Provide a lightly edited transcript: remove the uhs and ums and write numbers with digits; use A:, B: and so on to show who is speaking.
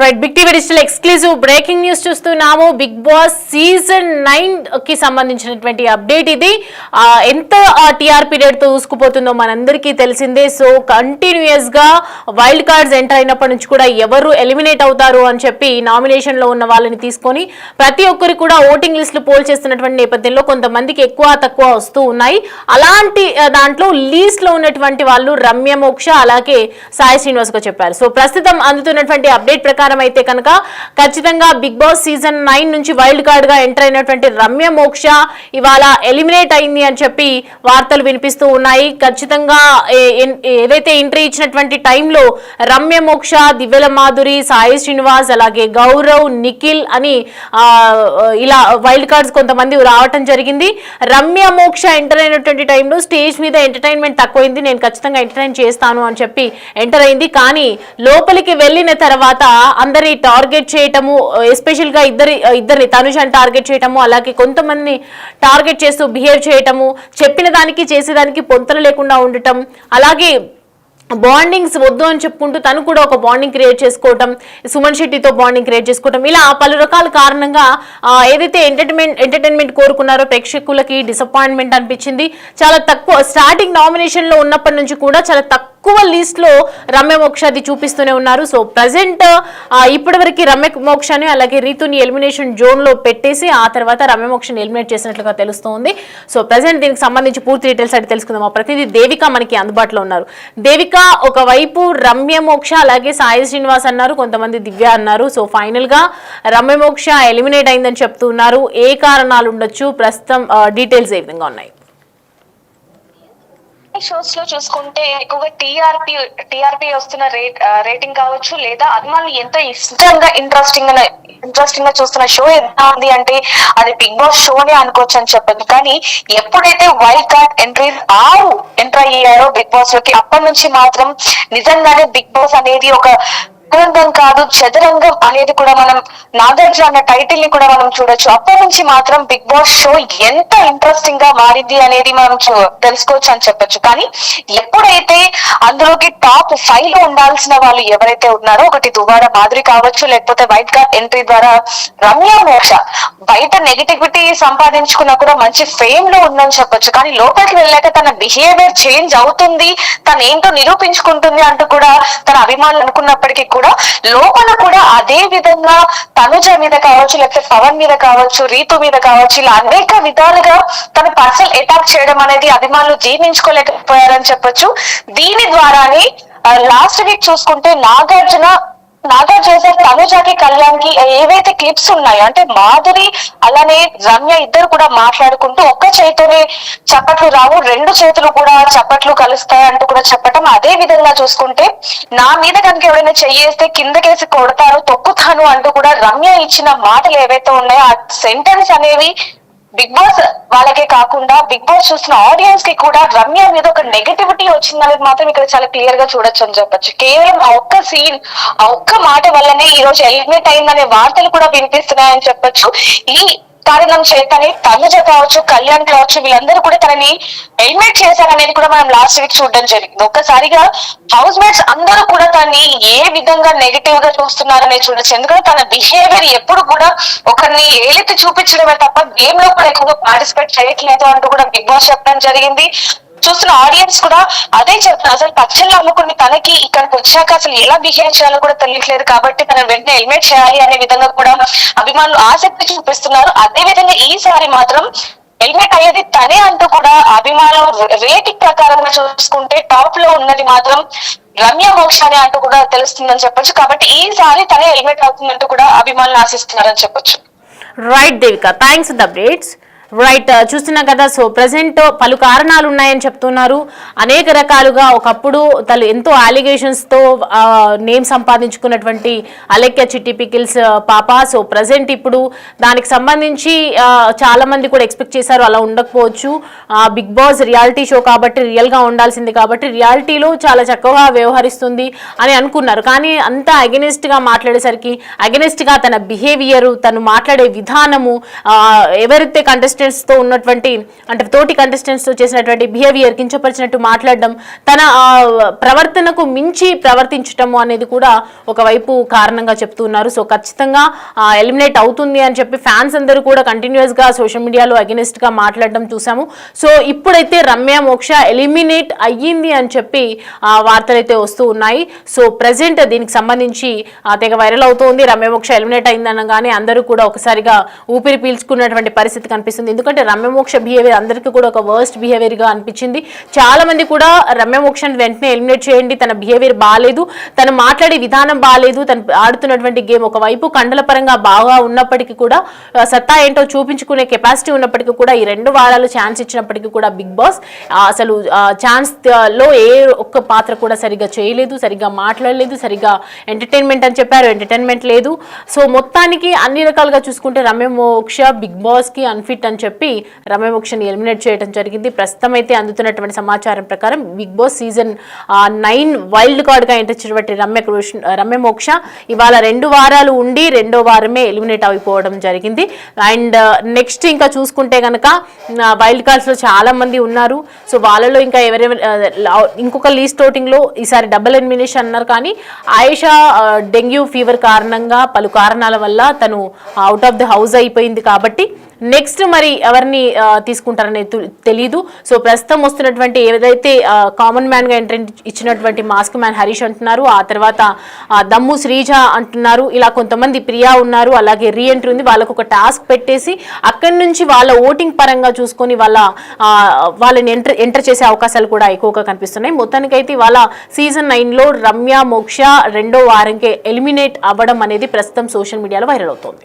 A: Right big TV digital exclusive breaking news చూస్తున్నాము. Bigg Boss season 9 కి సంబంధించినటువంటి update ఇది. ఎంత టీఆర్పీ రేట్ తో దూసుకుపోతుందో మనందరికీ తెలిసిందే. సో కంటిన్యూస్ గా వైల్డ్ కార్డ్స్ ఎంటర్ అయినప్పటి నుంచి కూడా ఎవరు ఎలిమినేట్ అవుతారు అని చెప్పి నామినేషన్ లో ఉన్న వాళ్ళని తీసుకొని ప్రతి ఒక్కరు కూడా ఓటింగ్ లిస్టులు పోల్ చేస్తున్నటువంటి నేపథ్యంలో కొంతమందికి ఎక్కువ తక్కువ వస్తూ ఉన్నాయి. అలాంటి దాంట్లో లీస్ట్ లో ఉన్నటువంటి వాళ్ళు రమ్య మోక్ష అలాగే సాయి శ్రీనివాస్ గా చెప్పారు. సో ప్రస్తుతం అందుతున్నటువంటి అప్డేట్ ప్రకారం అయితే కనుక ఖచ్చితంగా బిగ్ బాస్ సీజన్ 9 నుంచి వైల్డ్ కార్డ్ గా ఎంటర్ అయినటువంటి రమ్య మోక్ష ఇవాళ ఎలిమినేట్ అయింది అని చెప్పి వార్తలు వినిపిస్తూ ఉన్నాయి. ఖచ్చితంగా ఏదైతే ఎంట్రీ ఇచ్చినటువంటి టైంలో రమ్య మోక్ష, దివ్యల మాధురి, సాయి శ్రీనివాస్ అలాగే గౌరవ్, నిఖిల్ అని ఇలా వైల్డ్ కార్డ్స్ కొంతమంది రావటం జరిగింది. రమ్య మోక్ష ఎంటర్ అయినటువంటి టైంలో స్టేజ్ మీద ఎంటర్టైన్మెంట్ తక్కువైంది, నేను ఖచ్చితంగా ఎంటర్టైన్ చేస్తాను అని చెప్పి ఎంటర్ అయింది. కానీ లోపలికి వెళ్ళిన తర్వాత అందరి టార్గెట్ చేయటము, ఎస్పెషల్ గా ఇద్దరిని తనుజని టార్గెట్ చేయటము, అలాగే కొంతమందిని టార్గెట్ చేస్తూ బిహేవ్ చేయటము, చెప్పిన దానికి చేసేదానికి పొంతన లేకుండా ఉండటం, అలాగే బాండింగ్స్ వద్దు అని చెప్పుకుంటూ తను కూడా ఒక బాండింగ్ క్రియేట్ చేసుకోవటం, సుమన్ శెట్టితో బాండింగ్ క్రియేట్ చేసుకోవటం, ఇలా పలు రకాల కారణంగా ఏదైతే ఎంటర్టైన్మెంట్ కోరుకున్నారో ప్రేక్షకులకి డిసప్పాయింట్మెంట్ అనిపించింది. చాలా తక్కువ స్టార్టింగ్ నామినేషన్ లో ఉన్నప్పటి నుంచి కూడా చాలా తక్కువ లిస్ట్ లో రమ్య మోక్షది చూపిస్తూనే ఉన్నారు. సో ప్రజెంట్ ఇప్పటి వరకు రమ్య మోక్షని అలాగే రీతుని ఎలిమినేషన్ జోన్ లో పెట్టేసి ఆ తర్వాత రమ్య మోక్షని ఎలిమినేట్ చేసినట్లుగా తెలుస్తోంది. సో ప్రజెంట్ దీనికి సంబంధించి పూర్తి డీటెయిల్స్ అయితే తెలుసుకుందాం. మా ప్రతినిధి దేవిక మనకి అందుబాటులో ఉన్నారు. దేవిక, ఒకవైపు రమ్య మోక్ష అలాగే సాయి శ్రీనివాస్ అన్నారు, కొంతమంది దివ్య అన్నారు. సో ఫైనల్ గా రమ్య మోక్ష ఎలిమినేట్ అయిందని చెప్తున్నారు. ఏ కారణాలు ఉండొచ్చు, ప్రస్తుతం డీటెయిల్స్ ఏ విధంగా ఉన్నాయి?
B: షోస్ లో చూసుకుంటే ఎక్కువగా టీఆర్పీ వస్తున్న రేటింగ్ కావచ్చు, లేదా అభిమానులు ఎంతో ఇష్టంగా ఇంట్రెస్టింగ్ గా చూస్తున్న షో ఎంత ఉంది అంటే అది బిగ్ బాస్ షోనే అనుకోవచ్చు అని చెప్పదు. కానీ ఎప్పుడైతే వైల్డ్ కార్డ్ ఎంటర్ అయ్యారో బిగ్ బాస్ లోకి, అప్పటి నుంచి మాత్రం నిజంగానే బిగ్ బాస్ అనేది ఒక రంగం కాదు చదరంగం అనేది కూడా మనం నాగార్జున అన్న టైటిల్ ని కూడా మనం చూడొచ్చు. అప్పటి నుంచి మాత్రం బిగ్ బాస్ షో ఎంత ఇంట్రెస్టింగ్ గా మారింది అనేది మనం తెలుసుకోవచ్చు అని చెప్పొచ్చు. కానీ ఎప్పుడైతే అందులోకి టాప్ 5 లో ఉండాల్సిన వాళ్ళు ఎవరైతే ఉన్నారో, ఒకటి దువ్వాడ మాధురి కావచ్చు, లేకపోతే వైట్ కార్డ్ ఎంట్రీ ద్వారా రమ్య మోక్ష బయట నెగిటివిటీ సంపాదించుకున్నా కూడా మంచి ఫేమ్ లో ఉందని చెప్పొచ్చు. కానీ లోపలికి వెళ్ళాక తన బిహేవియర్ చేంజ్ అవుతుంది, తను ఏంటో నిరూపించుకుంటుంది అంటూ కూడా తన అభిమానులు అనుకున్నప్పటికీ కూడా లోపల కూడా అదే విధంగా తనుజ మీద కావచ్చు, లేకపోతే పవన్ మీద కావచ్చు, రీతు మీద కావచ్చు, ఇలా అనేక విధాలుగా తన పర్సనల్ అటాక్ చేయడం అనేది అభిమానులు జీర్ణించుకోలేకపోయారని చెప్పొచ్చు. దీని ద్వారానే లాస్ట్ వీక్ చూసుకుంటే నాగార్జున తనుజాకి, కళ్యాణ్ కి ఏవైతే క్లిప్స్ ఉన్నాయో, అంటే మాధురి అలానే రమ్య ఇద్దరు కూడా మాట్లాడుకుంటూ ఒక్క చేతితోనే చప్పట్లు రావు, 2 చేతులు కూడా చప్పట్లు కలుస్తాయి అంటూ కూడా చెప్పటం. అదే విధంగా చూసుకుంటే నా మీద కనుక ఎవరైనా చెయ్యేస్తే కిందకేసి కొడతాను, తొక్కుతాను అంటూ కూడా రమ్య ఇచ్చిన మాటలు ఏవైతే ఉన్నాయో ఆ సెంటెన్స్ అనేవి బిగ్ బాస్ వాళ్ళకే కాకుండా బిగ్ బాస్ చూసిన ఆడియన్స్ కి కూడా రమ్య మీద ఒక నెగటివిటీ వచ్చిందనేది మాత్రం ఇక్కడ చాలా క్లియర్ గా చూడొచ్చు అని చెప్పొచ్చు. కేవలం ఆ ఒక్క సీన్, ఆ ఒక్క మాట వల్లనే ఈ రోజు ఎలిమినేట్ అయిందనే వార్తలు కూడా వినిపిస్తున్నాయని చెప్పొచ్చు. ఈ కారణం చేతనే తనుజ కావచ్చు, కళ్యాణ్ కావచ్చు, వీళ్ళందరూ కూడా తనని ఎలిమినేట్ చేశారనేది కూడా మనం లాస్ట్ వీక్ చూడడం జరిగింది. ఒక్కసారిగా హౌస్ మేట్స్ అందరూ కూడా తనని ఏ విధంగా నెగిటివ్ గా చూస్తున్నారనేది చూడొచ్చు. ఎందుకంటే తన బిహేవియర్ ఎప్పుడు కూడా ఒకరిని ఏలెత్తి చూపించడమే తప్ప గేమ్ లో కూడా ఎక్కువగా పార్టిసిపేట్ చేయట్లేదు అంటూ కూడా బిగ్ బాస్ చెప్పడం జరిగింది. చూస్తున్న ఆడియన్స్ కూడా అదే చెప్తున్నారు, అసలు పచ్చళ్ళు అమ్ముకుని తనకి ఇక్కడికి వచ్చాక అసలు ఎలా బిహేవ్ చేయాలో కూడా తెలియట్లేదు, కాబట్టి తన వెంటనే ఎలిమినేట్ చేయాలి అనే విధంగా కూడా అభిమానులు ఆసక్తి చూపిస్తున్నారు. అదే విధంగా ఈసారి మాత్రం ఎలిమినేట్ అయ్యేది తనే అంటూ కూడా అభిమానులు రేటింగ్ ప్రకారంగా చూసుకుంటే టాప్ లో ఉన్నది మాత్రం రమ్య మోక్ష అని అంటూ కూడా తెలుస్తుందని చెప్పొచ్చు. కాబట్టి ఈసారి తనే ఎలిమినేట్ అవుతుందంటూ కూడా అభిమానులు ఆశిస్తున్నారని చెప్పొచ్చు.
A: Right Devika, thanks for the updates. Right, చూస్తున్నాం కదా. సో ప్రజెంట్ పలు కారణాలు ఉన్నాయని చెప్తున్నారు. అనేక రకాలుగా ఒకప్పుడు తను ఎంతో అలిగేషన్స్తో నేమ్ సంపాదించుకున్నటువంటి అలెక్య చిట్టి పికిల్స్ పాప. సో ప్రజెంట్ ఇప్పుడు దానికి సంబంధించి చాలా మంది కూడా ఎక్స్పెక్ట్ చేశారు అలా ఉండకపోవచ్చు. బిగ్ బాస్ రియాలిటీ షో కాబట్టి రియల్గా ఉండాల్సింది కాబట్టి రియాలిటీలో చాలా చక్కగా వ్యవహరిస్తుంది అని అనుకున్నారు. కానీ అంత అగెనిస్ట్గా మాట్లాడేసరికి అగెనిస్ట్గా తన బిహేవియర్, తను మాట్లాడే విధానము, ఎవరైతే కంటెస్టెంట్ కంటెస్టెంట్స్ తో ఉన్నటువంటి అంటే తోటి కంటెస్టెంట్స్ తో చేసినటువంటి బిహేవియర్, కించపరిచినట్టు మాట్లాడడం, తన ప్రవర్తనకు మించి ప్రవర్తించటము అనేది కూడా ఒకవైపు కారణంగా చెప్తున్నారు. సో ఖచ్చితంగా ఎలిమినేట్ అవుతుంది అని చెప్పి ఫ్యాన్స్ అందరూ కూడా కంటిన్యూస్ గా సోషల్ మీడియాలో అగెనిస్ట్ గా మాట్లాడడం చూసాము. సో ఇప్పుడైతే రమ్య మోక్ష ఎలిమినేట్ అయ్యింది అని చెప్పి వార్తలు అయితే వస్తూ ఉన్నాయి. సో ప్రెసెంట్ దీనికి సంబంధించి తెగ వైరల్ అవుతుంది. రమ్య మోక్ష ఎలిమినేట్ అయిందనగానే అందరూ కూడా ఒకసారిగా ఊపిరి పీల్చుకున్నటువంటి పరిస్థితి కనిపిస్తుంది. ఎందుకంటే రమ్య మోక్ష బిహేవియర్ అందరికీ కూడా ఒక వర్స్ట్ బిహేవియర్ గా అనిపించింది. చాలా మంది కూడా రమ్య మోక్షని వెంటనే ఎలిమినేట్ చేయండి, తన బిహేవియర్ బాగాలేదు, తను మాట్లాడే విధానం బాగాలేదు, తను ఆడుతున్నటువంటి గేమ్ ఒకవైపు కండల పరంగా బాగా ఉన్నప్పటికీ కూడా సత్తా ఏంటో చూపించుకునే కెపాసిటీ ఉన్నప్పటికీ కూడా ఈ 2 వారాలు ఛాన్స్ ఇచ్చినప్పటికీ కూడా బిగ్ బాస్ అసలు ఛాన్స్ లో ఏ ఒక్క పాత్ర కూడా సరిగ్గా చేయలేదు, సరిగ్గా మాట్లాడలేదు, సరిగ్గా ఎంటర్టైన్మెంట్ అని చెప్పారు, ఎంటర్టైన్మెంట్ లేదు. సో మొత్తానికి అన్ని రకాలుగా చూసుకుంటే రమ్య మోక్ష బిగ్ బాస్ కి అన్ఫిట్ అని చెప్పి రమ్య మోక్షని ఎలిమినేట్ చేయడం జరిగింది. ప్రస్తుతం అయితే అందుతున్నటువంటి సమాచారం ప్రకారం Bigg Boss season 9 wild card గా ఎంటర్ చేసినటువంటి రమ్య మోక్ష ఇవాళ 2 వారాలు ఉండి 2వ వారమే ఎలిమినేట్ అయిపోవడం జరిగింది. అండ్ నెక్స్ట్ ఇంకా చూసుకుంటే కనుక వైల్డ్ కార్డ్స్ లో చాలా మంది ఉన్నారు. సో వాళ్ళలో ఇంకా ఇంకొక లీస్ట్ ఓటింగ్ లో ఈసారి డబుల్ ఎలిమినేషన్ అన్నారు. కానీ ఆయేషా డెంగ్యూ ఫీవర్ కారణంగా పలు కారణాల వల్ల తను అవుట్ ఆఫ్ ది హౌస్ అయిపోయింది. కాబట్టి నెక్స్ట్ మరి ఎవరిని తీసుకుంటారనేది తెలీదు. సో ప్రస్తుతం వస్తున్నటువంటి ఏదైతే కామన్ మ్యాన్ గా ఎంట్రీ ఇచ్చినటువంటి మాస్క్ మ్యాన్ హరీష్ అంటున్నారు, ఆ తర్వాత దమ్ము శ్రీజ అంటున్నారు, ఇలా కొంతమంది ప్రియా ఉన్నారు, అలాగే రీ ఎంట్రీ ఉంది. వాళ్ళకు ఒక టాస్క్ పెట్టేసి అక్కడి నుంచి వాళ్ళ ఓటింగ్ పరంగా చూసుకొని వాళ్ళని ఎంటర్ చేసే అవకాశాలు కూడా ఎక్కువగా కనిపిస్తున్నాయి. మొత్తానికైతే వాళ్ళ సీజన్ 9లో రమ్య మోక్ష 2వ వారంకే ఎలిమినేట్ అవ్వడం అనేది ప్రస్తుతం సోషల్ మీడియాలో వైరల్ అవుతోంది.